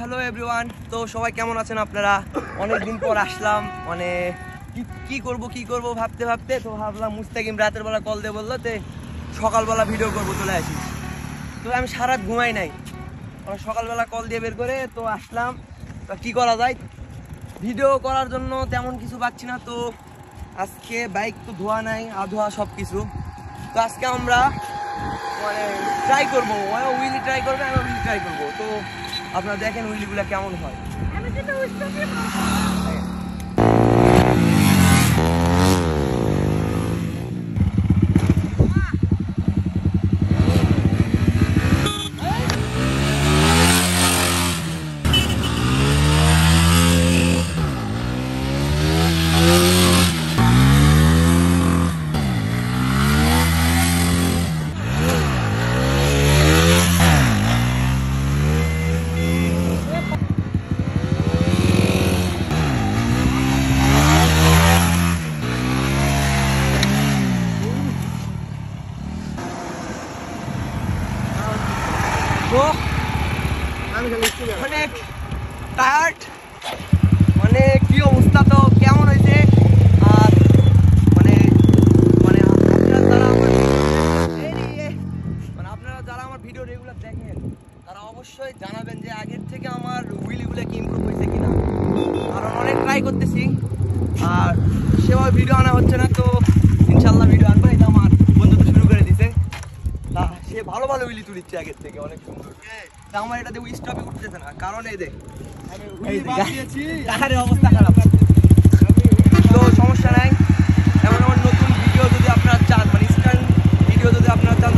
Hello everyone, তো সবাই কেমন আছেন আপনারা? অনেকদিন পর আসলাম, মানে কি করব ভাবতে ভাবতে তো ভাবলাম মুস্তাকিম রাতের বেলা কল দিয়ে বললো তে সকালবেলা ভিডিও করবো, চলে আসি। তো আমি সারা রাত ঘুমাই নাই, সকালবেলা কল দিয়ে বের করে তো আসলাম। তো কী করা যায়, ভিডিও করার জন্য তেমন কিছু পাচ্ছি না। তো আজকে বাইক তো ধোয়া নাই, আধোয়া সব কিছু। তো আজকে আমরা মানে ট্রাই করবো, উইলি ট্রাই করবে, আমি উইলি ট্রাই করবো। তো আপনারা দেখেন উইলিগুলো কেমন হয়। অনেক টায়ার্ড, মানে কি অবস্থা, তো কেমন হয়েছে। আর মানে মানে আপনারা যারা আমার ভিডিও রেগুলার দেখেন তারা অবশ্যই জানাবেন যে আগের থেকে আমার হুইলগুলো কি ইমপ্রুভ হয়েছে কিনা। কারণ অনেক ট্রাই করতেছি আর সেভাবে ভিডিও আনা হচ্ছে না। তো ইনশাল্লাহ ভিডিও আনবো, এটা আমার বন্ধু তো শুরু করে দিছে। তা সে ভালো ভালো উইলি তুলিচ্ছে আগের থেকে, অনেক সুন্দর। তা আমার এটা দেখো স্টপে উঠতেছে না, কারণ এই দেখ অবস্থা খারাপ। তো সমস্যা নাই, এমন আমার নতুন ভিডিও যদি আপনারা চান, মানে ইনস্ট্যান্ট ভিডিও যদি আপনারা চান